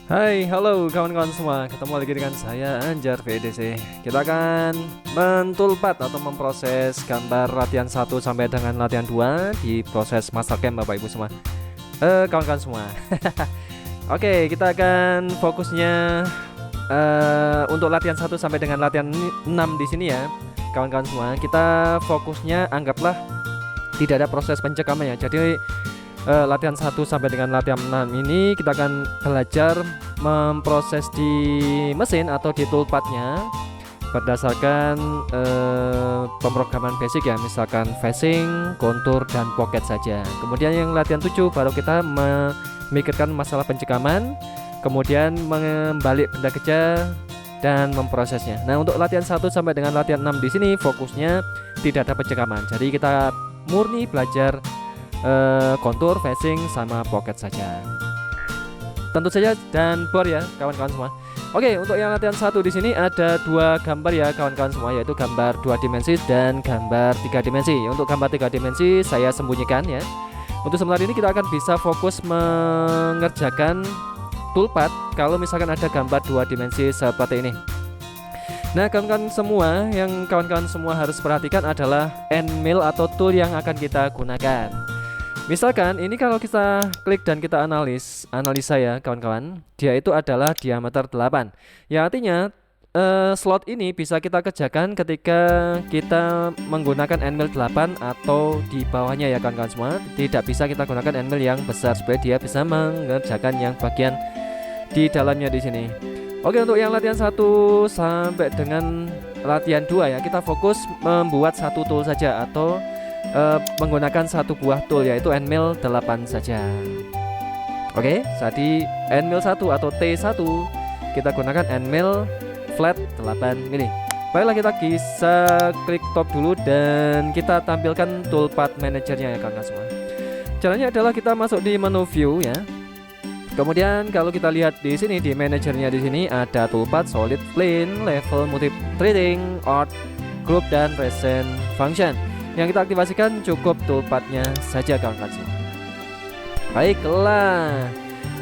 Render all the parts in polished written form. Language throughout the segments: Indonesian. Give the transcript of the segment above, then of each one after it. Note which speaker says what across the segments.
Speaker 1: Hai, halo kawan-kawan semua. Ketemu lagi dengan saya Anjar VDC. Kita akan mentulpat atau memproses gambar latihan 1 sampai dengan latihan 2 di proses master camp Bapak Ibu semua. Kawan-kawan semua. Oke, kita akan fokusnya untuk latihan 1 sampai dengan latihan 6 di sini ya. Kawan-kawan semua, kita fokusnya anggaplah tidak ada proses pencekaman ya. Jadi latihan 1 sampai dengan latihan 6 ini kita akan belajar memproses di mesin atau di toolpadnya berdasarkan pemrograman basic ya, misalkan facing, kontur, dan pocket saja. Kemudian yang latihan 7 baru kita memikirkan masalah pencekaman, kemudian membalik benda kerja dan memprosesnya. Nah, untuk latihan 1 sampai dengan latihan 6 di sini fokusnya tidak ada pencekaman. Jadi kita murni belajar kontur, facing, sama pocket saja. Tentu saja dan bor ya kawan-kawan semua. Oke, untuk yang latihan 1 di sini ada 2 gambar ya kawan-kawan semua, yaitu gambar 2 dimensi dan gambar 3 dimensi. Untuk gambar 3 dimensi saya sembunyikan ya. Untuk sementara ini kita akan bisa fokus mengerjakan toolpad kalau misalkan ada gambar 2 dimensi seperti ini. Nah, kawan-kawan semua, yang kawan-kawan semua harus perhatikan adalah end mill atau tool yang akan kita gunakan. Misalkan ini kalau kita klik dan kita analisa ya kawan-kawan, dia itu adalah diameter 8. Ya artinya slot ini bisa kita kerjakan ketika kita menggunakan end mill 8 atau di bawahnya ya kawan-kawan semua. Tidak bisa kita gunakan end mill yang besar supaya dia bisa mengerjakan yang bagian di dalamnya di sini. Oke, untuk yang latihan 1 sampai dengan latihan 2 ya, kita fokus membuat satu tool saja atau menggunakan satu buah tool, yaitu end mill 8 saja. Oke, jadi end mill 1 atau T1 kita gunakan end mill flat 8 mili. Baiklah, kita bisa klik top dulu dan kita tampilkan toolpad manajernya ya kawan-kawan semua. Caranya adalah kita masuk di menu view ya. Kemudian kalau kita lihat di sini di manajernya di sini ada toolpad, solid, plane, level, multi threading, art, group, dan recent function. Yang kita aktifasikan cukup toolpadnya saja kawan-kawan semua. Baiklah,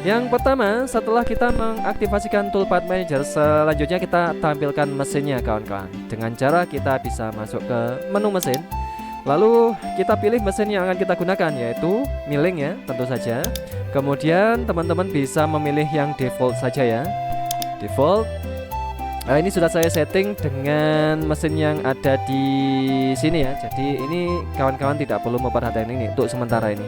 Speaker 1: yang pertama setelah kita mengaktifasikan toolpad manager, selanjutnya kita tampilkan mesinnya kawan-kawan. Dengan cara kita bisa masuk ke menu mesin, lalu kita pilih mesin yang akan kita gunakan, yaitu milling ya tentu saja. Kemudian teman-teman bisa memilih yang default saja ya, default. Nah, ini sudah saya setting dengan mesin yang ada di sini ya. Jadi ini kawan-kawan tidak perlu memperhatikan ini untuk sementara ini.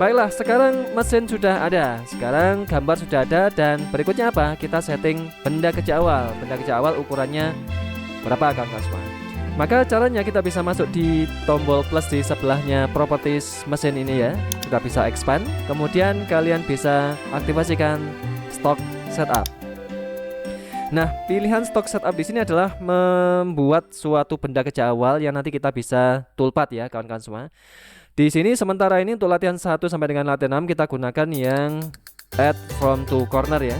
Speaker 1: Baiklah, sekarang mesin sudah ada, sekarang gambar sudah ada, dan berikutnya apa? Kita setting benda kerja awal. Benda kerja awal ukurannya berapa kawan-kawan semua? Maka caranya kita bisa masuk di tombol plus di sebelahnya properties mesin ini ya. Kita bisa expand, kemudian kalian bisa aktivasikan stock setup. Nah, pilihan stock setup di sini adalah membuat suatu benda kerja awal yang nanti kita bisa toolpad ya kawan-kawan semua. Di sini sementara ini untuk latihan 1 sampai dengan latihan 6 kita gunakan yang add from to corner ya.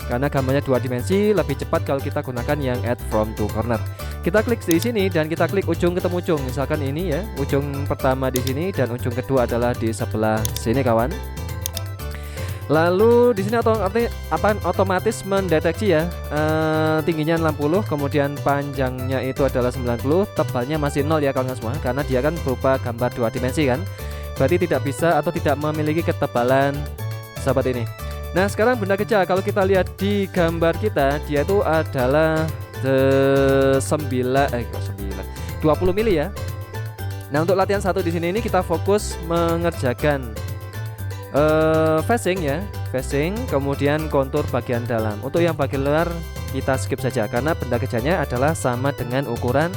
Speaker 1: Karena gambarnya 2 dimensi, lebih cepat kalau kita gunakan yang add from to corner. Kita klik di sini dan kita klik ujung ketemu ujung. Misalkan ini ya, ujung pertama di sini dan ujung kedua adalah di sebelah sini kawan. Lalu di sini otomatis mendeteksi ya, tingginya 60, kemudian panjangnya itu adalah 90, tebalnya masih 0 ya kawan semua, karena dia kan berupa gambar 2 dimensi kan. Berarti tidak bisa atau tidak memiliki ketebalan seperti ini. Nah, sekarang benda kerja kalau kita lihat di gambar kita, dia itu adalah 20 mili ya. Nah, untuk latihan 1 di sini ini kita fokus mengerjakan facing ya, facing, kemudian kontur bagian dalam. Untuk yang bagian luar kita skip saja karena benda kerjanya adalah sama dengan ukuran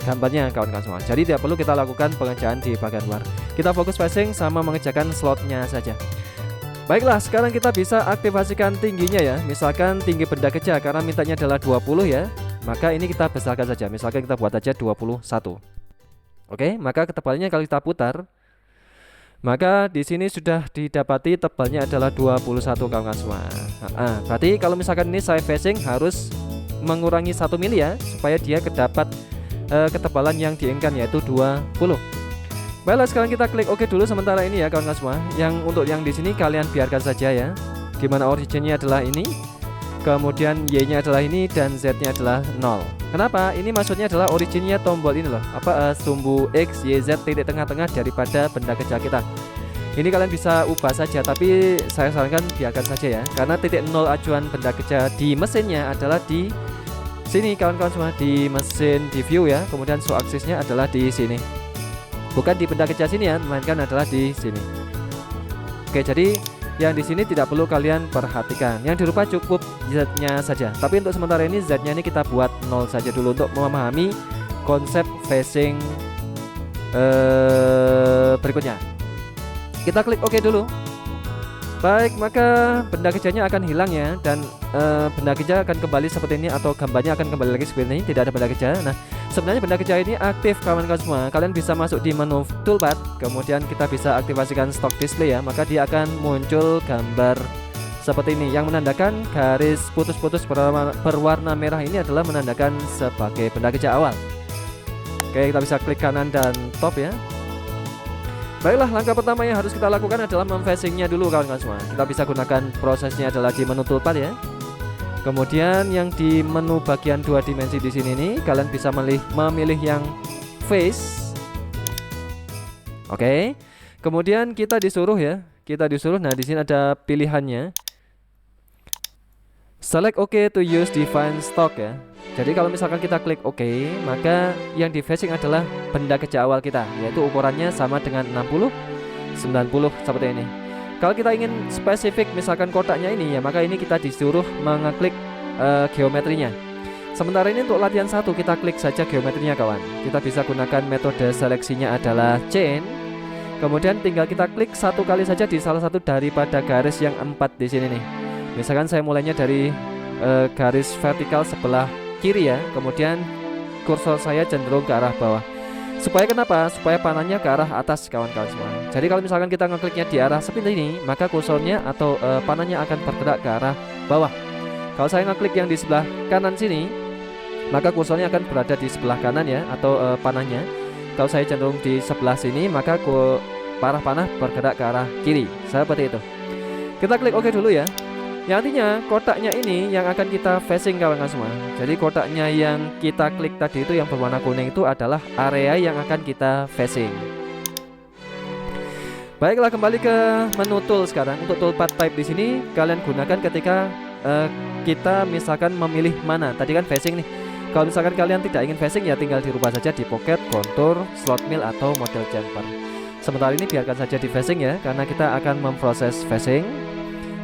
Speaker 1: gambarnya kawan-kawan semua. Jadi tidak perlu kita lakukan pengerjaan di bagian luar. Kita fokus facing sama mengerjakan slotnya saja. Baiklah, sekarang kita bisa aktivasikan tingginya ya. Misalkan tinggi benda kerja karena mintanya adalah 20 ya, maka ini kita besarkan saja. Misalkan kita buat aja 21. Oke, maka ketebalannya kalau kita putar, maka di sini sudah didapati tebalnya adalah 21 kawan-kawan semua. Berarti kalau misalkan ini saya facing harus mengurangi 1 mili ya, supaya dia kedapat ketebalan yang diinginkan, yaitu 20. Baiklah, sekarang kita klik OK dulu sementara ini ya kawan-kawan semua. Yang untuk yang di sini kalian biarkan saja ya, dimana originnya adalah ini, kemudian Y-nya adalah ini, dan Z-nya adalah 0. Kenapa? Ini maksudnya adalah originnya tombol ini loh, sumbu X, Y, Z titik tengah-tengah daripada benda kecil kita. Ini kalian bisa ubah saja, tapi saya sarankan biarkan saja ya, karena titik 0 acuan benda kecil di mesinnya adalah di sini kawan-kawan semua, di mesin di view ya. Kemudian show aksisnya adalah di sini, bukan di benda kecil sini ya, melainkan adalah di sini. Oke, jadi yang di sini tidak perlu kalian perhatikan, yang dirubah cukup Z-nya saja. Tapi untuk sementara ini Z-nya ini kita buat 0 saja dulu untuk memahami konsep phasing berikutnya. Kita klik OK dulu. Baik, maka benda kecilnya akan hilang ya, dan benda kecil akan kembali seperti ini, atau gambarnya akan kembali lagi seperti ini, tidak ada benda kecil. Nah, sebenarnya benda kecil ini aktif kawan-kawan semua. Kalian bisa masuk di menu toolbar, kemudian kita bisa aktifasikan stock display ya, maka dia akan muncul gambar seperti ini yang menandakan garis putus-putus berwarna merah ini adalah menandakan sebagai benda kecil awal. Oke, kita bisa klik kanan dan top ya. Baiklah, langkah pertama yang harus kita lakukan adalah memphasingnya dulu kawan-kawan semua. Kita bisa gunakan prosesnya adalah di menu toolbar ya. Kemudian yang di menu bagian 2 dimensi di sini nih, kalian bisa memilih yang phase. Oke. Kemudian kita disuruh ya. Nah di sini ada pilihannya. Select OK to use define stock ya. Jadi kalau misalkan kita klik OK, maka yang di phasing adalah benda kecil awal kita, yaitu ukurannya sama dengan 60, 90 seperti ini. Kalau kita ingin spesifik misalkan kotaknya ini ya, maka ini kita disuruh mengeklik geometrinya. Sementara ini untuk latihan 1 kita klik saja geometrinya kawan. Kita bisa gunakan metode seleksinya adalah chain. Kemudian tinggal kita klik satu kali saja di salah satu daripada garis yang 4 di sini nih. Misalkan saya mulainya dari garis vertikal sebelah kiri ya, kemudian kursor saya cenderung ke arah bawah. Supaya kenapa? Supaya panahnya ke arah atas kawan-kawan semua. Jadi kalau misalkan kita ngekliknya di arah seperti ini, maka kursornya atau panahnya akan bergerak ke arah bawah. Kalau saya ngeklik yang di sebelah kanan sini, maka kursornya akan berada di sebelah kanan ya, atau panahnya. Kalau saya cenderung di sebelah sini, maka arah panah bergerak ke arah kiri, seperti itu. Kita klik OK dulu ya. Yang artinya kotaknya ini yang akan kita phasing kawan-kawan semua. Jadi kotaknya yang kita klik tadi itu yang berwarna kuning itu adalah area yang akan kita phasing. Baiklah, kembali ke menu tool sekarang. Untuk toolbar type di sini kalian gunakan ketika kita misalkan memilih mana. Tadi kan phasing nih. Kalau misalkan kalian tidak ingin phasing ya tinggal dirubah saja di pocket, contour, slot mill atau model jumper. Sementara ini biarkan saja di phasing ya, karena kita akan memproses phasing.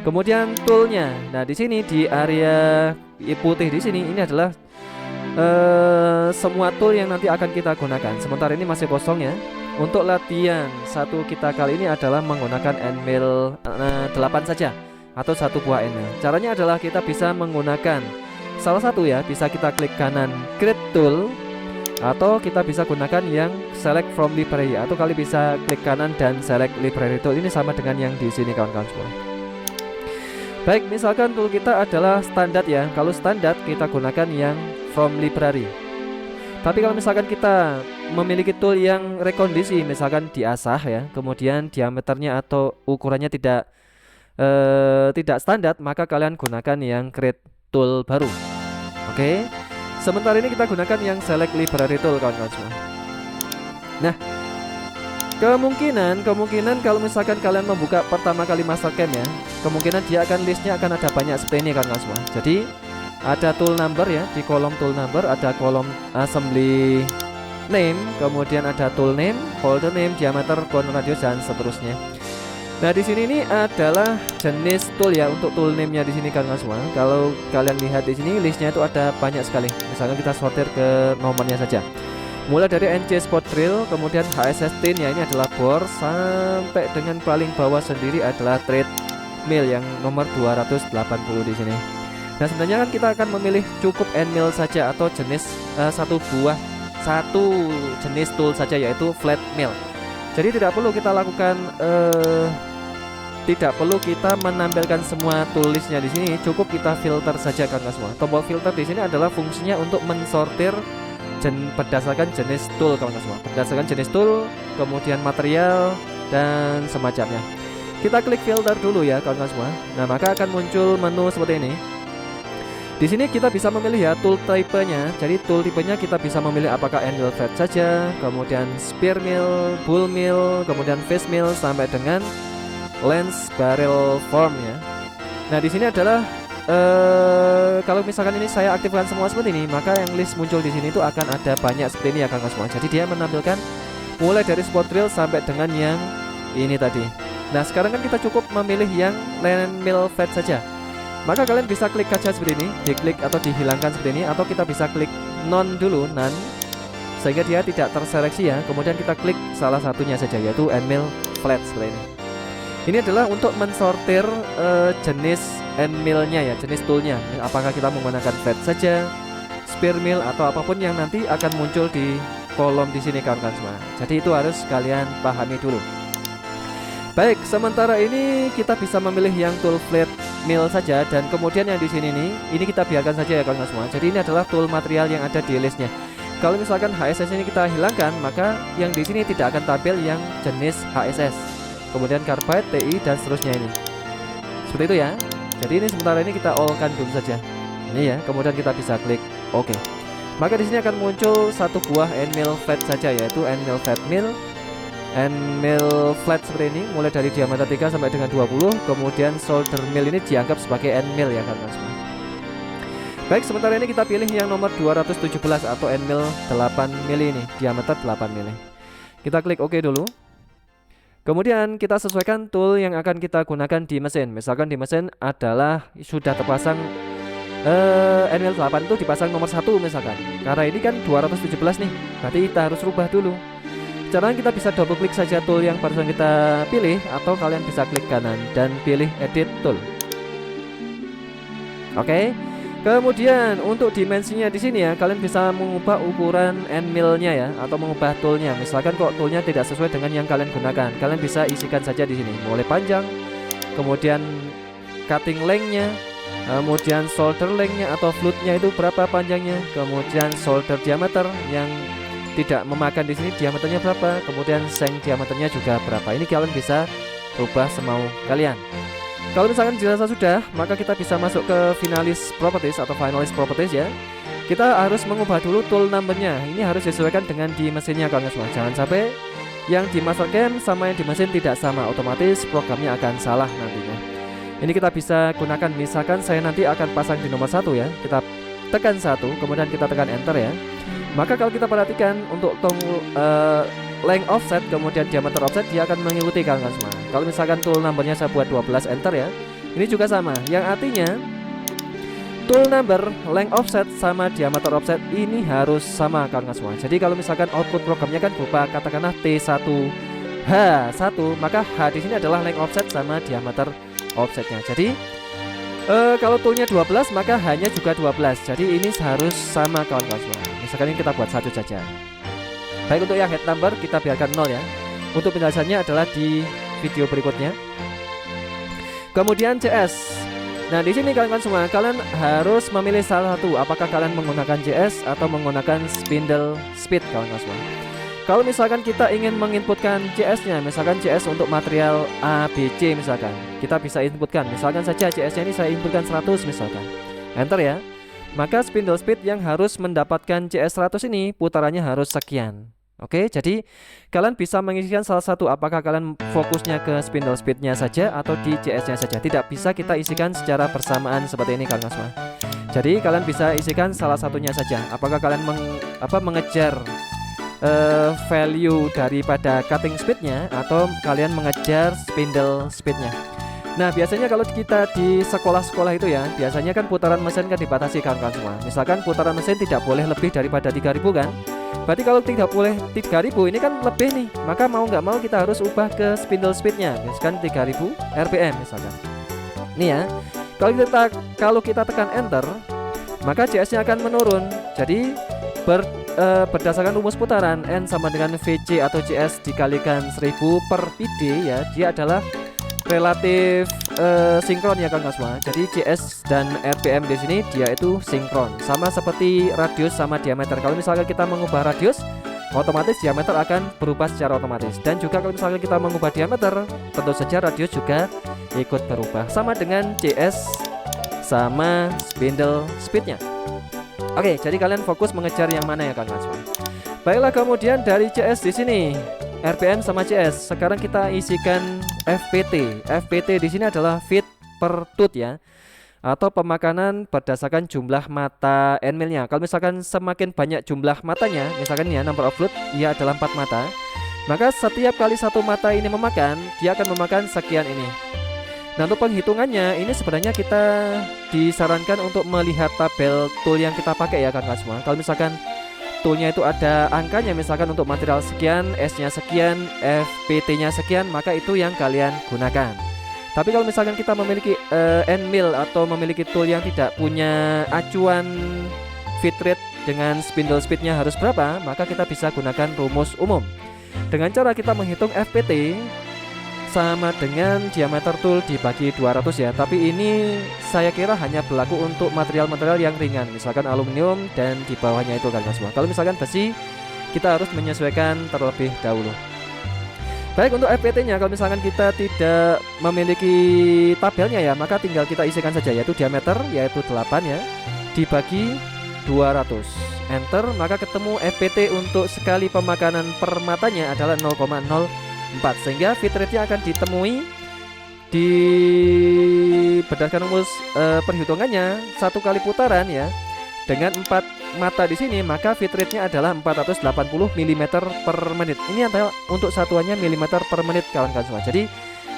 Speaker 1: Kemudian toolnya, nah di sini di area putih di sini ini adalah semua tool yang nanti akan kita gunakan. Sementara ini masih kosong ya. Untuk latihan 1 kita kali ini adalah menggunakan end mill 8 saja atau 1 buah end mill. Caranya adalah kita bisa menggunakan salah satu ya, bisa kita klik kanan create tool, atau kita bisa gunakan yang select from library, atau kalian bisa klik kanan dan select library tool. Ini sama dengan yang di sini kawan-kawan semua. Baik, misalkan tool kita adalah standar ya. Kalau standar kita gunakan yang from library. Tapi kalau misalkan kita memiliki tool yang rekondisi, misalkan diasah ya, kemudian diameternya atau ukurannya tidak standar, maka kalian gunakan yang create tool baru. Oke. Sementara ini kita gunakan yang select library tool kawan-kawan semua. Nah, kemungkinan kalau misalkan kalian membuka pertama kali Mastercam ya, kemungkinan dia akan listnya akan ada banyak seperti ini kawan-kawan semua. Jadi ada tool number ya, di kolom tool number ada kolom assembly name, kemudian ada tool name, folder name, diameter, count radius dan seterusnya. Nah di sini ini adalah jenis tool ya. Untuk tool name-nya di sini kawan-kawan semua. Kalau kalian lihat di sini listnya itu ada banyak sekali. Misalkan kita sortir ke nomornya saja. Mulai dari NC Spot Drill, kemudian HSS Tin ya, ini adalah bor, sampai dengan paling bawah sendiri adalah treadmill yang nomor 280 di sini. Nah sebenarnya kan kita akan memilih cukup end mill saja atau jenis satu jenis tool saja, yaitu flat mill. Jadi tidak perlu kita lakukan tidak perlu kita menampilkan semua tool listnya di sini, cukup kita filter saja kan semua. Tombol filter di sini adalah fungsinya untuk mensortir berdasarkan jenis tool kawan semua, berdasarkan jenis tool, kemudian material dan semacamnya. Kita klik filter dulu ya kawan-kawan semua. Nah, maka akan muncul menu seperti ini. Di sini kita bisa memilih ya tool type-nya. Jadi tool tipenya kita bisa memilih apakah end mill flat saja, kemudian spear mill, bull mill, kemudian face mill sampai dengan lens barrel form ya. Nah, di sini adalah kalau misalkan ini saya aktifkan semua seperti ini, maka yang list muncul di sini itu akan ada banyak seperti ini ya kawan-kawan semua. Jadi dia menampilkan mulai dari spot drill sampai dengan yang ini tadi. Nah, sekarang kan kita cukup memilih yang land mill flat saja. Maka kalian bisa klik kaca seperti ini, diklik atau dihilangkan seperti ini, atau kita bisa klik none dulu, none, sehingga dia tidak terseleksi ya. Kemudian kita klik salah satunya saja, yaitu end mill flat seperti ini. Ini adalah untuk mensortir jenis end mill-nya ya, jenis toolnya. Apakah kita menggunakan flat saja, spear mill atau apapun yang nanti akan muncul di kolom di sini kawan-kawan semua. Jadi itu harus kalian pahami dulu. Baik, sementara ini kita bisa memilih yang tool flat mill saja, dan kemudian yang di sini nih, ini kita biarkan saja ya kawan-kawan semua. Jadi ini adalah tool material yang ada di listnya. Kalau misalkan HSS ini kita hilangkan, maka yang di sini tidak akan tampil yang jenis HSS. Kemudian carbide, TI dan seterusnya ini. Seperti itu ya. Jadi ini sementara ini kita all-kan dulu saja. Ini ya, kemudian kita bisa klik OK. Maka di sini akan muncul satu buah end mill flat saja, yaitu end mill flat mill. End mill flat seperti ini mulai dari diameter 3 sampai dengan 20. Kemudian solder mill ini dianggap sebagai end mill ya kan mas. Baik, sementara ini kita pilih yang nomor 217 atau end mill 8 mili ini, diameter 8 mili. Kita klik OK dulu. Kemudian kita sesuaikan tool yang akan kita gunakan di mesin. Misalkan di mesin adalah sudah terpasang end mill 8 itu dipasang nomor 1 misalkan. Karena ini kan 217 nih, berarti kita harus rubah dulu. Caranya kita bisa double klik saja tool yang barusan kita pilih, atau kalian bisa klik kanan dan pilih edit tool. Oke. Kemudian untuk dimensinya di sini ya, kalian bisa mengubah ukuran end mill-nya ya, atau mengubah toolnya. Misalkan kok toolnya tidak sesuai dengan yang kalian gunakan, kalian bisa isikan saja di sini. Mulai panjang, kemudian cutting length-nya, kemudian solder length-nya atau flute-nya itu berapa panjangnya, kemudian solder diameter yang tidak memakan di sini diameternya berapa, kemudian seng diameternya juga berapa. Ini kalian bisa ubah semau kalian. Kalau misalkan dirasa sudah, maka kita bisa masuk ke finalis properties atau finalis properties ya. Kita harus mengubah dulu tool numbernya. Ini harus disesuaikan dengan di mesinnya kawan semua. Jangan sampai yang di mastercam sama yang di mesin tidak sama, otomatis programnya akan salah nantinya. Ini kita bisa gunakan, misalkan saya nanti akan pasang di nomor 1 ya. Kita tekan 1, kemudian kita tekan enter ya. Maka kalau kita perhatikan untuk length offset kemudian diameter offset, dia akan mengikuti kawan semua. Kalau misalkan tool numbernya saya buat 12 enter ya, ini juga sama, yang artinya tool number, length offset sama diameter offset ini harus sama kawan semua. Jadi kalau misalkan output programnya kan berupa katakanlah T1H1, maka H di sini adalah length offset sama diameter offsetnya. Jadi kalau toolnya 12 maka hanya juga 12. Jadi ini harus sama kawan-kawan semua. Misalkan ini kita buat 1 saja. Baik, untuk yang head number kita biarkan 0 ya. Untuk penjelasannya adalah di video berikutnya. Kemudian CS. Nah, di sini kawan-kawan semua, kalian harus memilih salah satu. Apakah kalian menggunakan CS atau menggunakan spindle speed kawan-kawan semua. Kalau misalkan kita ingin menginputkan CS-nya, misalkan CS untuk material ABC misalkan, kita bisa inputkan, misalkan saja CS-nya ini saya inputkan 100 misalkan. Enter ya. Maka spindle speed yang harus mendapatkan CS 100 ini putarannya harus sekian. Oke, jadi kalian bisa mengisikan salah satu, apakah kalian fokusnya ke spindle speednya saja atau di CS-nya saja. Tidak bisa kita isikan secara bersamaan seperti ini kawan semua. Jadi kalian bisa isikan salah satunya saja. Apakah kalian mengejar value daripada cutting speednya atau kalian mengejar spindle speednya. Nah, biasanya kalau kita di sekolah-sekolah itu ya, biasanya kan putaran mesin kan dibatasi kawan-kawan semua. Misalkan putaran mesin tidak boleh lebih daripada 3000 kan. Berarti kalau tidak boleh 3000 ini kan lebih nih, maka mau nggak mau kita harus ubah ke spindle speednya, misalkan 3000 rpm misalkan. Nih ya, kalau kita tekan enter, maka CS-nya akan menurun. Jadi berdasarkan rumus putaran N sama dengan VC atau CS dikalikan 1000 per PD ya, dia adalah relatif sinkron ya kawan semua. Jadi CS dan RPM di sini dia itu sinkron, sama seperti radius sama diameter. Kalau misalkan kita mengubah radius, otomatis diameter akan berubah secara otomatis. Dan juga kalau misalkan kita mengubah diameter, tentu saja radius juga ikut berubah, sama dengan CS sama spindle speednya. Oke, jadi kalian fokus mengejar yang mana ya kawan-kawan semua. Baiklah, kemudian dari CS di sini RPM sama CS. Sekarang kita isikan FPT. FPT di sini adalah feet per tooth ya, atau pemakanan berdasarkan jumlah mata end millnya. Kalau misalkan semakin banyak jumlah matanya, misalkan ya number of tooth ia adalah 4 mata, maka setiap kali satu mata ini memakan, dia akan memakan sekian ini. Nah, untuk penghitungannya ini sebenarnya kita disarankan untuk melihat tabel tool yang kita pakai ya kawan-kawan semua. Kalau misalkan toolnya itu ada angkanya, misalkan untuk material sekian, S-nya sekian, FPT-nya sekian, maka itu yang kalian gunakan. Tapi kalau misalkan kita memiliki end mill atau memiliki tool yang tidak punya acuan fit rate dengan spindle speednya harus berapa, maka kita bisa gunakan rumus umum. Dengan cara kita menghitung FPT sama dengan diameter tool dibagi 200 ya. Tapi ini saya kira hanya berlaku untuk material-material yang ringan, misalkan aluminium dan di bawahnya itu kan semua. Kalau misalkan besi, kita harus menyesuaikan terlebih dahulu. Baik, untuk FPT nya kalau misalkan kita tidak memiliki tabelnya ya, maka tinggal kita isikan saja, yaitu diameter yaitu 8 ya, dibagi 200 enter, maka ketemu FPT untuk sekali pemakanan per matanya adalah 0,04, sehingga fit rate-nya akan ditemui di berdasarkan rumus perhitungannya satu kali putaran ya, dengan 4 mata di sini, maka fit rate-nya adalah 480 mm per menit. Ini adalah untuk satuannya mm per menit kawan-kawan semua. Jadi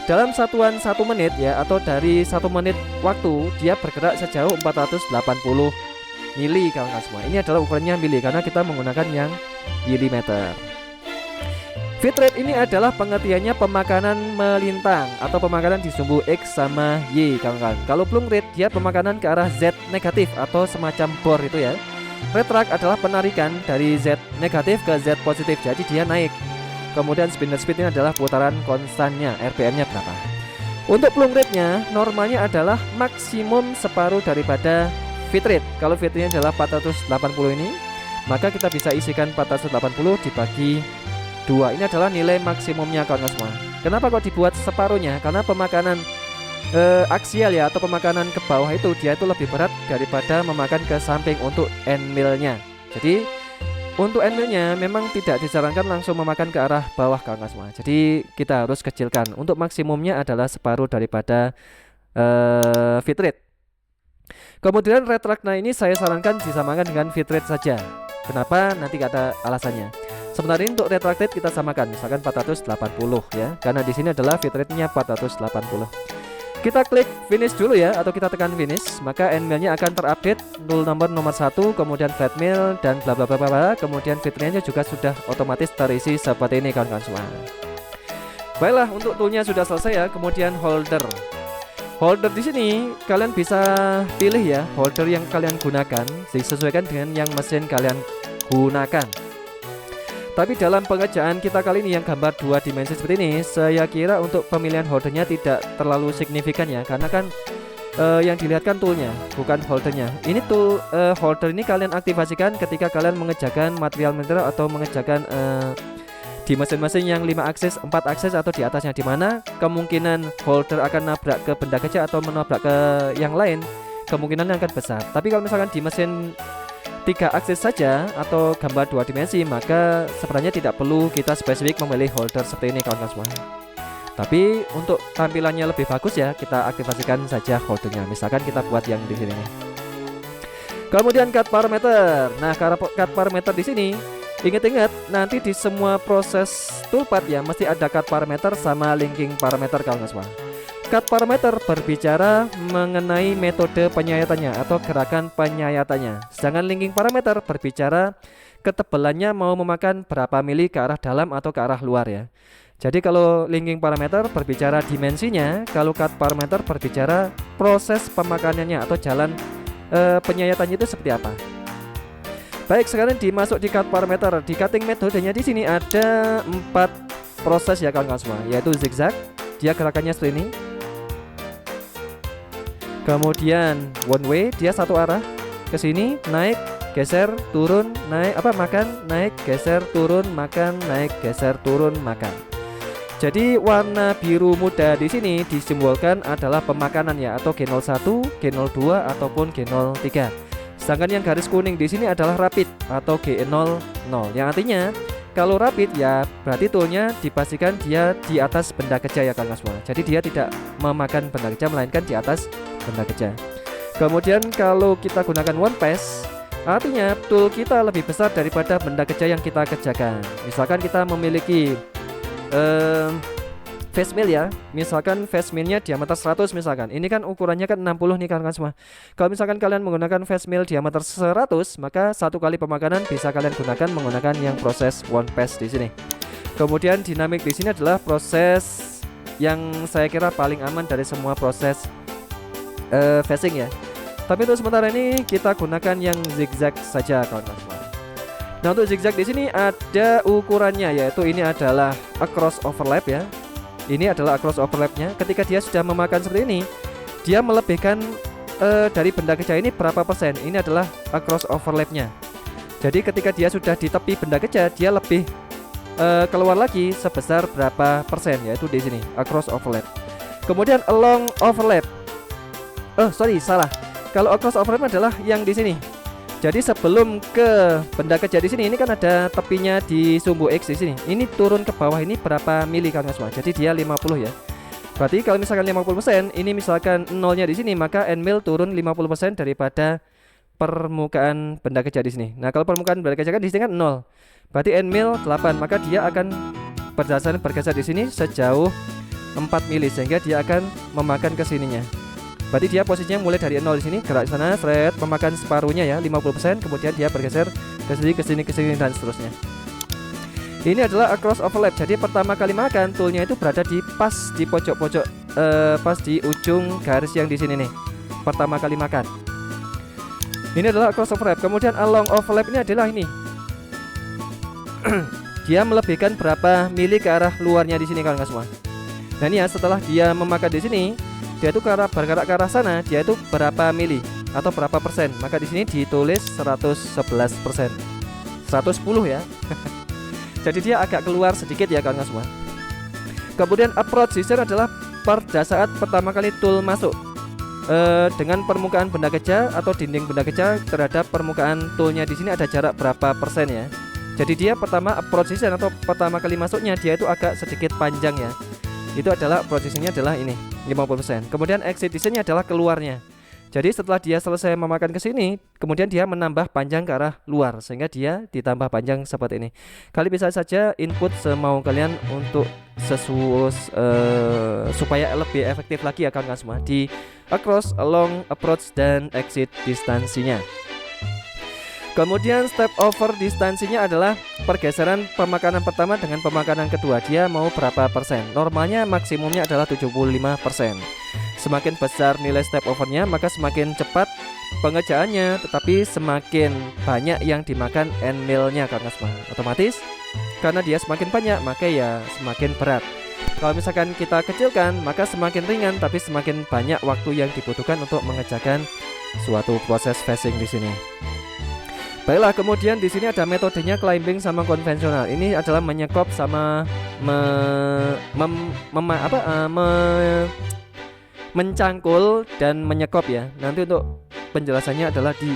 Speaker 1: dalam satuan 1 menit ya, atau dari 1 menit waktu, dia bergerak sejauh 480 mili kawan-kawan semua. Ini adalah ukurannya mili karena kita menggunakan yang milimeter. Fit rate ini adalah pengertiannya pemakanan melintang atau pemakanan di sumbu X sama Y kawan-kawan. Kalau plung rate dia pemakanan ke arah Z negatif atau semacam bor itu ya. Retract adalah penarikan dari Z negatif ke Z positif, jadi dia naik. Kemudian spindle speed ini adalah putaran konstannya, RPM-nya berapa. Untuk plung rate-nya normalnya adalah maksimum separuh daripada fit rate. Kalau fit rate-nya adalah 480 ini, maka kita bisa isikan 480 dibagi 2. Ini adalah nilai maksimumnya kawan-kawan semua. Kenapa kok dibuat separuhnya? Karena pemakanan aksial ya, atau pemakanan ke bawah itu dia itu lebih berat daripada memakan ke samping untuk end mill-nya. Jadi untuk end mill-nya memang tidak disarankan langsung memakan ke arah bawah kawan-kawan semua. Jadi kita harus kecilkan. Untuk maksimumnya adalah separuh daripada fit rate. Kemudian retract, nah ini saya sarankan disamakan dengan fit rate saja. Kenapa? Nanti ada alasannya. Sebenarnya untuk retract rate kita samakan, misalkan 480 ya, karena di sini adalah fit rate-nya 480. Kita klik finish dulu ya, atau kita tekan finish, maka end mill-nya akan terupdate nomor 1, kemudian flat mill dan bla bla bla bla. Kemudian fit rate-nya juga sudah otomatis terisi seperti ini kawan-kawan semua. Baiklah, untuk toolnya sudah selesai ya. Kemudian holder. Holder di sini kalian bisa pilih ya, holder yang kalian gunakan disesuaikan dengan yang mesin kalian gunakan. Tapi dalam pengerjaan kita kali ini yang gambar 2 dimensi seperti ini, saya kira untuk pemilihan holdernya tidak terlalu signifikan ya, karena kan yang dilihatkan toolnya bukan holdernya. Ini tool holder ini kalian aktifasikan ketika kalian mengerjakan material atau mengerjakan di mesin-mesin yang 5 akses, 4 akses atau di atasnya, dimana kemungkinan holder akan nabrak ke benda kecil atau menabrak ke yang lain kemungkinannya akan besar. Tapi kalau misalkan di mesin 3 akses saja atau gambar 2 dimensi, maka sebenarnya tidak perlu kita spesifik memilih holder seperti ini kawan-kawan semua. Tapi untuk tampilannya lebih bagus ya, kita aktifasikan saja holdernya. Misalkan kita buat yang di sini. Kemudian cut parameter. Nah, cut parameter di sini, ingat-ingat nanti di semua proses toolpath ya mesti ada cut parameter sama linking parameter kawan-kawan semua. Cut parameter berbicara mengenai metode penyayatannya atau gerakan penyayatannya. Sedangkan linking parameter berbicara ketebalannya mau memakan berapa mili ke arah dalam atau ke arah luar ya. Jadi kalau linking parameter berbicara dimensinya, kalau cut parameter berbicara proses pemakanannya atau jalan penyayatannya itu seperti apa. Baik, sekarang dimasuk di cut parameter. Di cutting metodenya di sini ada 4 proses ya kawan-kawan semua, yaitu zigzag, dia gerakannya seperti ini. Kemudian one way, dia satu arah ke sini, naik geser, turun, naik, makan, naik, geser, turun, makan, naik, geser, turun, makan. Jadi warna biru muda di sini disimbolkan adalah pemakanan ya, atau G01, G02 ataupun G03. Sedangkan yang garis kuning di sini adalah rapid atau G00, yang artinya kalau rapid ya berarti toolnya dipastikan dia di atas benda kerja ya kawan semua. Jadi dia tidak memakan benda kerja melainkan di atas benda kerja. Kemudian kalau kita gunakan one pass, artinya tool kita lebih besar daripada benda kerja yang kita kerjakan. Misalkan kita memiliki face mill ya, misalkan face millnya diameter 100 misalkan. Ini kan ukurannya kan 60 nih kawan semua. Kalau misalkan kalian menggunakan face mill diameter 100, maka satu kali pemakanan bisa kalian gunakan menggunakan yang proses one pass di sini. Kemudian dinamik di sini adalah proses yang saya kira paling aman dari semua proses facing ya. Tapi untuk sementara ini kita gunakan yang zigzag saja kawan semua. Nah, untuk zigzag di sini ada ukurannya, yaitu ini adalah across overlap ya. Ini adalah across overlapnya. Ketika dia sudah memakan seperti ini, dia melebihkan dari benda kerja ini berapa persen. Ini adalah across overlapnya. Jadi ketika dia sudah di tepi benda kerja, dia lebih keluar lagi sebesar berapa persen, yaitu di sini across overlap. Kemudian along overlap. Salah. Kalau across overlap adalah yang di sini. Jadi sebelum ke benda kerja di sini, ini kan ada tepinya di sumbu X di sini. Ini turun ke bawah ini berapa mili kan semua. Jadi dia 50 ya. Berarti kalau misalkan 50%, ini misalkan nolnya di sini, maka N mil turun 50% daripada permukaan benda kerja di sini. Nah, kalau permukaan benda kerja kan di sini kan 0. Berarti N mil 8, maka dia akan berdasarkan bergeser di sini sejauh 4 mili sehingga dia akan memakan ke sininya. Berarti dia posisinya mulai dari 0 di sini, gerak ke sana, thread, memakan separuhnya ya, 50%, kemudian dia bergeser ke sini dan seterusnya. Ini adalah across overlap. Jadi pertama kali makan, toolnya itu berada di pas di pojok-pojok, pas di ujung garis yang di sini nih. Pertama kali makan. Ini adalah across overlap. Kemudian along overlap ini adalah ini. Dia melebihkan berapa mili ke arah luarnya di sini kawan semua. Nah ini ya, setelah dia memakan di sini, dia itu bergerak ke arah sana, dia itu berapa mili atau berapa persen. Maka di sini ditulis 111%. 110 ya. Jadi dia agak keluar sedikit ya kawan semua. Kemudian approach decision adalah pada saat pertama kali tool masuk dengan permukaan benda kerja atau dinding benda kerja terhadap permukaan toolnya di sini ada jarak berapa persen ya. Jadi dia pertama approach decision atau pertama kali masuknya dia itu agak sedikit panjang ya. Itu adalah posisinya adalah ini 50%. Kemudian exit decision-nya adalah keluarnya. Jadi setelah dia selesai memakan ke sini, kemudian dia menambah panjang ke arah luar sehingga dia ditambah panjang seperti ini. Kalian bisa saja input semau kalian untuk supaya lebih efektif lagi ya kawan-kawan semua di across, along, approach dan exit distansinya. Kemudian step over distansinya adalah pergeseran pemakanan pertama dengan pemakanan kedua. Dia mau berapa persen? Normalnya maksimumnya adalah 75%. Semakin besar nilai step overnya, maka semakin cepat pengerjaannya, tetapi semakin banyak yang dimakan N mil-nya karena otomatis karena dia semakin banyak, maka ya semakin berat. Kalau misalkan kita kecilkan, maka semakin ringan, tapi semakin banyak waktu yang dibutuhkan untuk mengerjakan suatu proses facing di sini. Baiklah, kemudian di sini ada metodenya climbing sama konvensional. Ini adalah menyekop sama mencangkul dan menyekop ya. Nanti untuk penjelasannya adalah di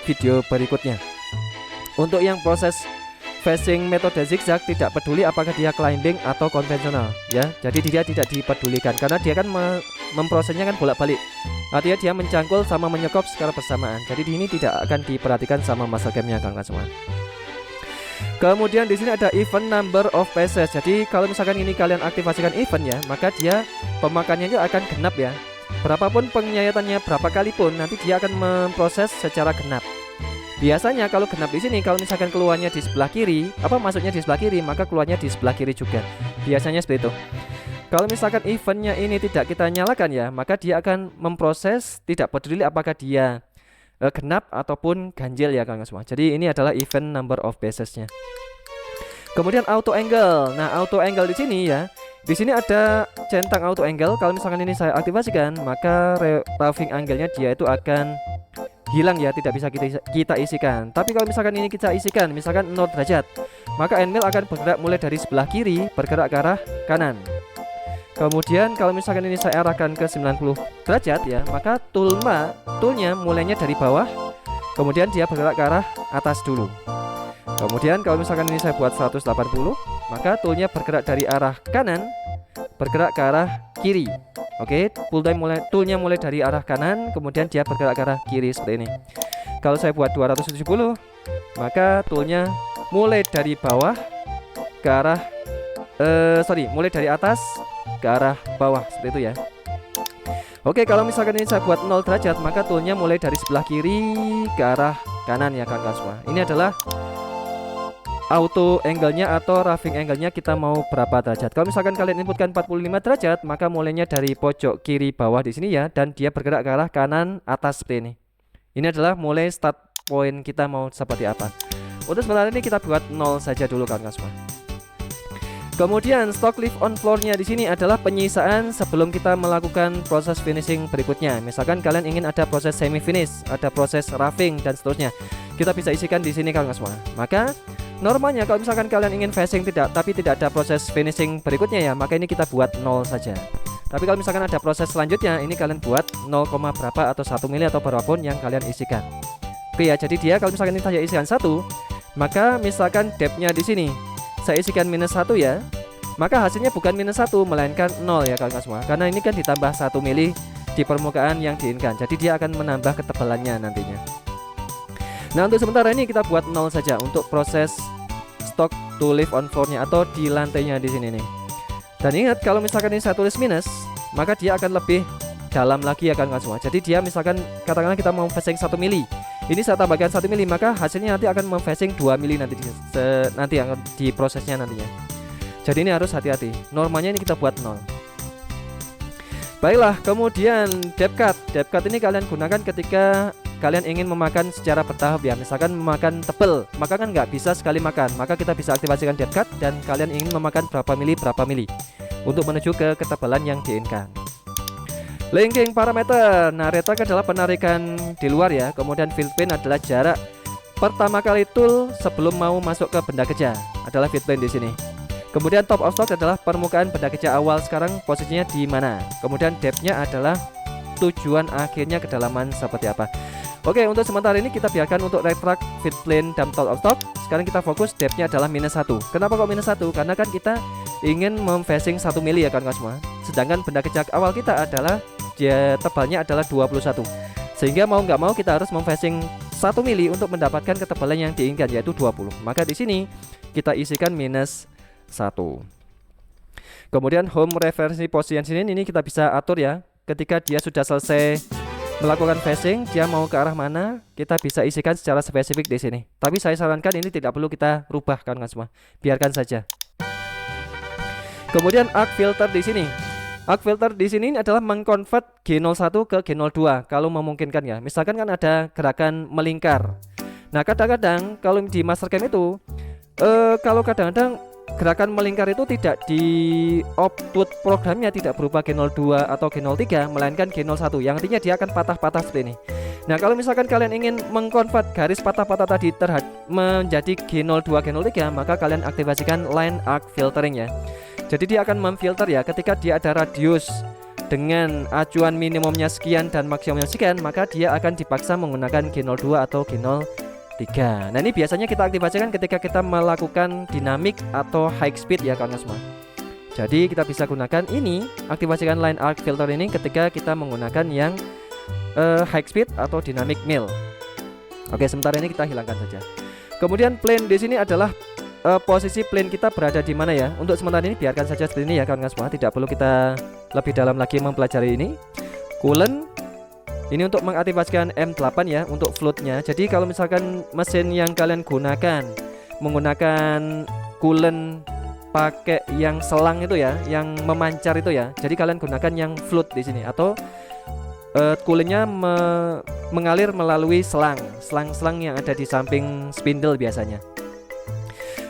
Speaker 1: video berikutnya. Untuk yang proses facing metode zigzag tidak peduli apakah dia climbing atau konvensional ya. Jadi dia tidak dipedulikan karena dia kan memprosesnya kan bolak-balik. Artinya dia mencangkul sama menyekop secara bersamaan. Jadi di ini tidak akan diperhatikan sama muscle game-nya kawan-kawan semua. Kemudian di sini ada event number of passes. Jadi kalau misalkan ini kalian aktifasikan event ya, maka dia pemakannya akan genap ya. Berapapun penyayatannya, berapa kali pun nanti dia akan memproses secara genap. Biasanya kalau genap di sini, kalau misalkan keluarnya di sebelah kiri, masuknya di sebelah kiri, maka keluarnya di sebelah kiri juga. Biasanya seperti itu. Kalau misalkan eventnya ini tidak kita nyalakan ya, maka dia akan memproses tidak peduli apakah dia genap ataupun ganjil ya kawan semua. Jadi ini adalah event number of passesnya. Kemudian auto angle. Nah, auto angle di sini ya. Di sini ada centang auto angle. Kalau misalkan ini saya aktifasikan, maka roughing angle-nya dia itu akan hilang ya, tidak bisa kita isikan. Tapi kalau misalkan ini kita isikan, misalkan 0 derajat, maka end mill akan bergerak mulai dari sebelah kiri bergerak ke arah kanan. Kemudian kalau misalkan ini saya arahkan ke 90 derajat ya, maka toolnya mulainya dari bawah, kemudian dia bergerak ke arah atas dulu. Kemudian kalau misalkan ini saya buat 180, maka toolnya bergerak dari arah kanan bergerak ke arah kiri. Oke, toolnya mulai dari arah kanan, kemudian dia bergerak ke arah kiri seperti ini. Kalau saya buat 270, maka toolnya mulai dari bawah ke arah mulai dari atas ke arah bawah seperti itu ya. Oke, kalau misalkan ini saya buat 0 derajat, maka toolnya mulai dari sebelah kiri ke arah kanan ya kawan-kawan semua. Ini adalah auto angle-nya atau roughing angle-nya kita mau berapa derajat. Kalau misalkan kalian inputkan 45 derajat, maka mulainya dari pojok kiri bawah di sini ya, dan dia bergerak ke arah kanan atas seperti ini. Ini adalah mulai start point kita mau seperti apa. Untuk sementara ini kita buat 0 saja dulu kawan-kawan semua. Kemudian stock lift on floor-nya di sini adalah penyisaan sebelum kita melakukan proses finishing berikutnya. Misalkan kalian ingin ada proses semi finish, ada proses roughing dan seterusnya, kita bisa isikan di sini kawan-kawan semua. Maka normalnya kalau misalkan kalian ingin facing tapi tidak ada proses finishing berikutnya ya, maka ini kita buat 0 saja. Tapi kalau misalkan ada proses selanjutnya, ini kalian buat 0, berapa atau 1 mili atau berapapun yang kalian isikan. Oke ya, jadi dia kalau misalkan ini saya isikan 1, maka misalkan depth-nya di sini saya isikan -1 ya, maka hasilnya bukan -1 melainkan 0 ya kawan-kawan semua. Karena ini kan ditambah 1 mili di permukaan yang diinginkan, jadi dia akan menambah ketebalannya nantinya. Nah, untuk sementara ini kita buat 0 saja untuk proses stock to lift on floor-nya atau di lantainya di sini nih. Dan ingat, kalau misalkan ini saya tulis minus, maka dia akan lebih dalam lagi ya kawan-kawan semua. Jadi dia misalkan katakanlah kita mau facing 1 mili, ini saya tambahkan 1 mili, maka hasilnya nanti akan memfacing 2 mili nanti yang di prosesnya nantinya. Jadi ini harus hati-hati. Normalnya ini kita buat 0. Baiklah, kemudian depth cut. Depth cut ini kalian gunakan ketika kalian ingin memakan secara bertahap ya. Misalkan memakan tebel, maka kan nggak bisa sekali makan, maka kita bisa aktifasikan depth cut. Dan kalian ingin memakan berapa mili untuk menuju ke ketebalan yang diinginkan. Linking parameter. Nah, retract adalah penarikan di luar ya. Kemudian field plane adalah jarak pertama kali tool sebelum mau masuk ke benda kerja, adalah field plane di sini. Kemudian top of stock adalah permukaan benda kerja awal sekarang posisinya di mana. Kemudian depth-nya adalah tujuan akhirnya kedalaman seperti apa. Oke, untuk sementara ini kita biarkan untuk retract, feed plane, dan top of stock. Sekarang kita fokus depth-nya adalah -1. Kenapa kok -1? Karena kan kita ingin memfacing 1 mili ya kawan-kawan semua. Sedangkan benda kerja awal kita adalah tebalnya adalah 21. Sehingga mau nggak mau kita harus memfacing 1 mili untuk mendapatkan ketebalan yang diinginkan, yaitu 20. Maka di sini kita isikan -1. Kemudian home reference position ini kita bisa atur ya. Ketika dia sudah selesai melakukan facing, dia mau ke arah mana, kita bisa isikan secara spesifik di sini. Tapi saya sarankan ini tidak perlu kita rubah kan semua, biarkan saja. Kemudian arc filter di sini. Arc filter di sini adalah mengkonvert G01 ke G02 kalau memungkinkan ya. Misalkan kan ada gerakan melingkar. Nah, kadang-kadang kalau di Mastercam itu kalau kadang-kadang gerakan melingkar itu tidak di output programnya tidak berupa G02 atau G03 melainkan G01, yang artinya dia akan patah-patah seperti ini. Nah, kalau misalkan kalian ingin mengkonvert garis patah-patah tadi menjadi G02 G03, maka kalian aktifasikan line arc filtering ya. Jadi dia akan memfilter ya, ketika dia ada radius dengan acuan minimumnya sekian dan maksimumnya sekian, maka dia akan dipaksa menggunakan G02 atau G03. Nah, ini biasanya kita aktifasikan ketika kita melakukan dinamik atau high speed ya kawan semua. Jadi kita bisa gunakan ini, aktifasikan line arc filter ini ketika kita menggunakan yang high speed atau dynamic mill. Oke, sementara ini kita hilangkan saja. Kemudian plane di sini adalah posisi plane kita berada di mana ya. Untuk sementara ini biarkan saja seperti ini ya kawan semua, tidak perlu kita lebih dalam lagi mempelajari ini. Coolant ini untuk mengaktifasikan M8 ya untuk floatnya. Jadi kalau misalkan mesin yang kalian gunakan menggunakan coolant pakai yang selang itu ya, yang memancar itu ya. Jadi kalian gunakan yang float di sini atau coolantnya mengalir melalui selang yang ada di samping spindle biasanya.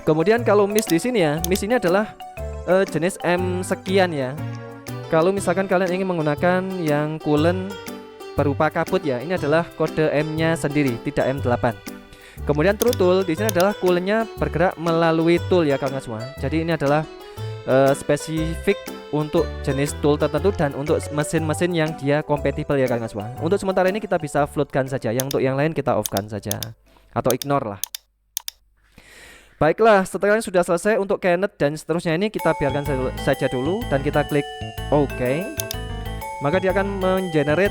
Speaker 1: Kemudian kalau mist di sini ya, mist ini adalah jenis M sekian ya. Kalau misalkan kalian ingin menggunakan yang coolant berupa kabut ya. Ini adalah kode M-nya sendiri, tidak M8. Kemudian true tool di sini adalah coolnya bergerak melalui tool ya kawan-kawan semua. Jadi ini adalah spesifik untuk jenis tool tertentu dan untuk mesin-mesin yang dia kompatibel ya kawan-kawan semua. Untuk sementara ini kita bisa floatkan saja, yang untuk yang lain kita offkan saja atau ignore lah. Baiklah, setelah sudah selesai untuk Kenneth dan seterusnya ini kita biarkan saja dulu dan kita klik OK. Maka dia akan mengenerate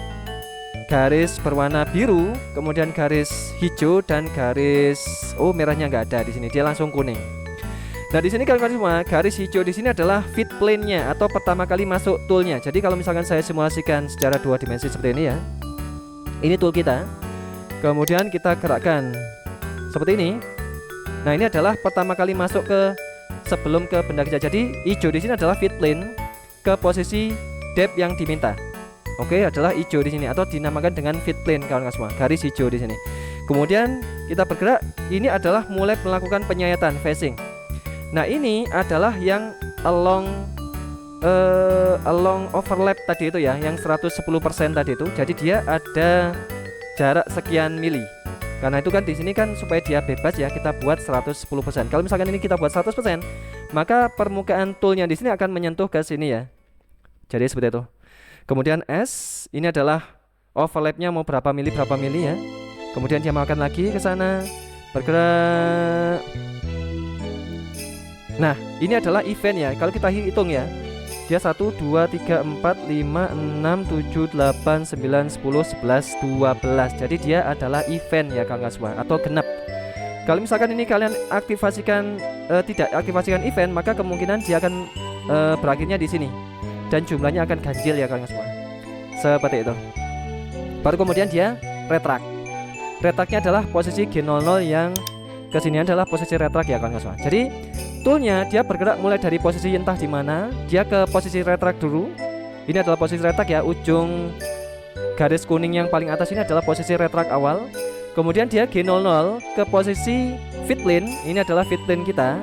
Speaker 1: garis berwarna biru, kemudian garis hijau dan garis merahnya nggak ada di sini, dia langsung kuning. Nah di sini kawan-kawan semua, garis hijau di sini adalah fit plane-nya atau pertama kali masuk toolnya. Jadi kalau misalkan saya simulasikan secara 2 dimensi seperti ini ya, ini tool kita, kemudian kita gerakkan seperti ini. Nah ini adalah pertama kali masuk ke sebelum ke benda kerja. Jadi hijau di sini adalah fit plane ke posisi depth yang diminta. Oke, adalah hijau di sini atau dinamakan dengan fit plane kawan-kawan semua, garis hijau di sini. Kemudian kita bergerak, ini adalah mulai melakukan penyayatan facing. Nah ini adalah yang along overlap tadi itu ya, yang 110% tadi itu. Jadi dia ada jarak sekian mili. Karena itu kan di sini kan supaya dia bebas ya, kita buat 110%. Kalau misalkan ini kita buat 100%, maka permukaan toolnya di sini akan menyentuh ke sini ya. Jadi seperti itu. Kemudian S ini adalah overlapnya mau berapa mili ya. Kemudian dia makan lagi ke sana, bergerak. Nah ini adalah event ya. Kalau kita hitung ya, dia 1, 2, 3, 4, 5, 6, 7, 8, 9, 10, 11, 12. Jadi dia adalah event ya kawan-kawan semua, atau genap. Kalau misalkan ini kalian aktifasikan tidak aktifasikan event, maka kemungkinan dia akan berakhirnya di sini dan jumlahnya akan ganjil ya kawan-kawan semua. Seperti itu. Baru kemudian dia retract. Retractnya adalah posisi G00 yang kesini adalah posisi retract ya kawan-kawan semua. Jadi toolnya dia bergerak mulai dari posisi entah di mana, dia ke posisi retract dulu. Ini adalah posisi retract ya, ujung garis kuning yang paling atas ini adalah posisi retract awal. Kemudian dia G00 ke posisi fit plane, ini adalah fit plane kita.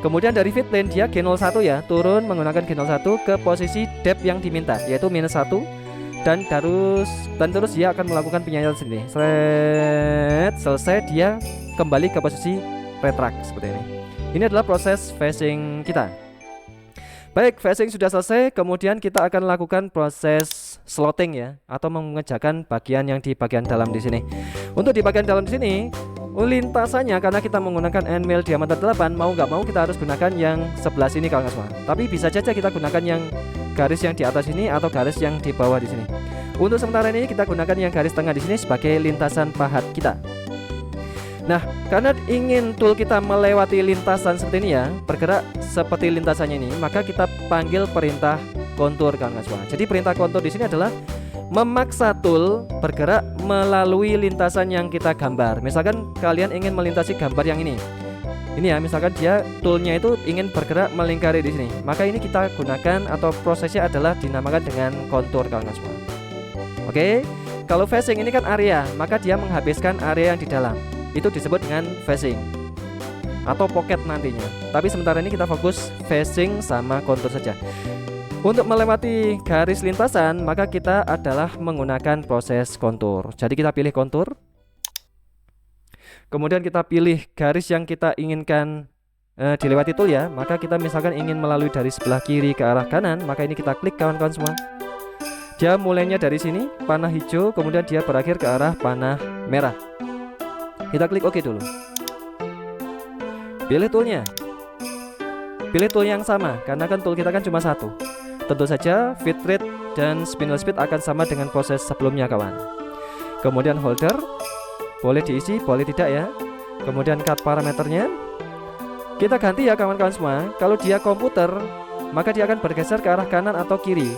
Speaker 1: Kemudian dari fit plane dia G01 ya, turun menggunakan G01 ke posisi depth yang diminta, yaitu -1. Dan terus dia akan melakukan penyayatan sini. Selesai dia kembali ke posisi retract seperti ini. Ini adalah proses facing kita. Baik, facing sudah selesai, kemudian kita akan lakukan proses slotting ya, atau mengerjakan bagian yang di bagian dalam di sini. Untuk di bagian dalam di sini, lintasannya karena kita menggunakan end mill diameter 8, mau nggak mau kita harus gunakan yang sebelah sini kawan semua. Tapi bisa saja kita gunakan yang garis yang di atas ini atau garis yang di bawah di sini. Untuk sementara ini kita gunakan yang garis tengah di sini sebagai lintasan pahat kita. Nah, karena ingin tool kita melewati lintasan seperti ini ya, bergerak seperti lintasannya ini, maka kita panggil perintah kontur kawan semua. Jadi perintah kontur di sini adalah memaksa tool bergerak melalui lintasan yang kita gambar. Misalkan kalian ingin melintasi gambar yang ini ya, misalkan dia toolnya itu ingin bergerak melingkari di sini, maka ini kita gunakan atau prosesnya adalah dinamakan dengan kontur kawan semua. Oke, kalau facing ini kan area, maka dia menghabiskan area yang di dalam. Itu disebut dengan facing atau pocket nantinya. Tapi sementara ini kita fokus facing sama kontur saja. Untuk melewati garis lintasan, maka kita adalah menggunakan proses kontur. Jadi kita pilih kontur, kemudian kita pilih garis yang kita inginkan dilewati tool ya. Maka kita misalkan ingin melalui dari sebelah kiri ke arah kanan, maka ini kita klik kawan-kawan semua. Dia mulainya dari sini, panah hijau, kemudian dia berakhir ke arah panah merah. Kita klik OK dulu. Pilih toolnya. Pilih tool yang sama, karena kan tool kita kan cuma satu. Tentu saja fit rate dan spindle speed akan sama dengan proses sebelumnya kawan. Kemudian holder, boleh diisi, boleh tidak ya. Kemudian cut parameternya kita ganti ya kawan-kawan semua. Kalau dia komputer, maka dia akan bergeser ke arah kanan atau kiri.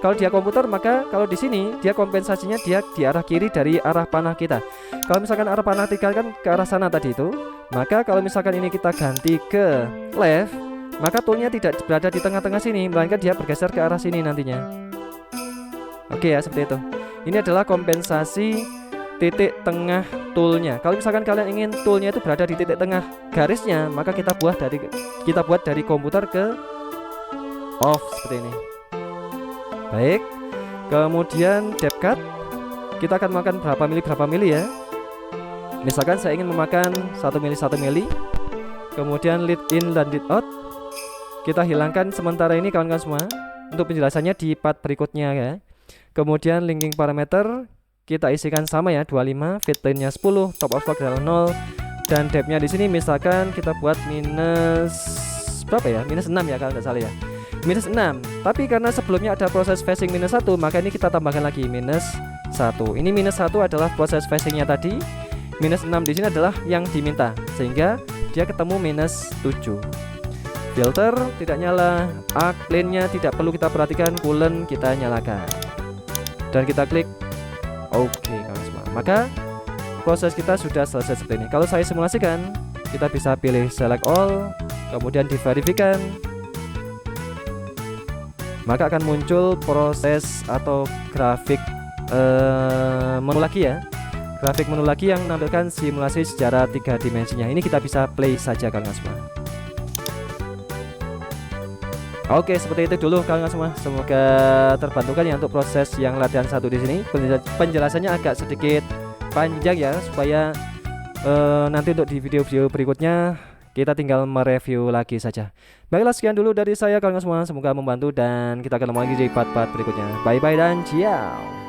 Speaker 1: Kalau dia komputer, maka kalau di sini dia kompensasinya dia di arah kiri dari arah panah kita. Kalau misalkan arah panah kita kan ke arah sana tadi itu, maka kalau misalkan ini kita ganti ke left, maka toolnya tidak berada di tengah-tengah sini, melainkan dia bergeser ke arah sini nantinya. Oke ya, seperti itu. Ini adalah kompensasi titik tengah toolnya. Kalau misalkan kalian ingin toolnya itu berada di titik tengah garisnya, maka kita buat dari komputer ke off seperti ini. Baik, kemudian depth cut kita akan makan berapa mili ya. Misalkan saya ingin memakan 1 mili, kemudian lead in dan lead out kita hilangkan sementara ini kawan-kawan semua. Untuk penjelasannya di part berikutnya ya. Kemudian linking parameter kita isikan sama ya, 25, fit line-nya 10, top of clock adalah 0, dan depth-nya di sini misalkan kita buat minus berapa ya? Minus 6 ya kalau nggak salah ya. Minus 6. Tapi karena sebelumnya ada proses phasing minus 1, maka ini kita tambahkan lagi minus 1. Ini minus 1 adalah proses phasingnya tadi. Minus 6 di sini adalah yang diminta, sehingga dia ketemu minus 7. Filter tidak nyala, arc lane-nya tidak perlu kita perhatikan, coolant kita nyalakan. Dan kita klik OK kawan semua. Maka proses kita sudah selesai seperti ini. Kalau saya simulasikan, kita bisa pilih select all, kemudian diverifikan. Maka akan muncul proses atau grafik menu lagi ya. Grafik menu lagi yang menampilkan simulasi secara 3 dimensinya. Ini kita bisa play saja kawan semua. Oke, seperti itu dulu kawan semua. Semoga terbantukan ya untuk proses yang latihan 1 di sini. Penjelasannya agak sedikit panjang ya, supaya nanti untuk di video-video berikutnya kita tinggal mereview lagi saja. Baiklah, sekian dulu dari saya kawan semua. Semoga membantu dan kita ketemu lagi di part-part berikutnya. Bye bye dan ciao.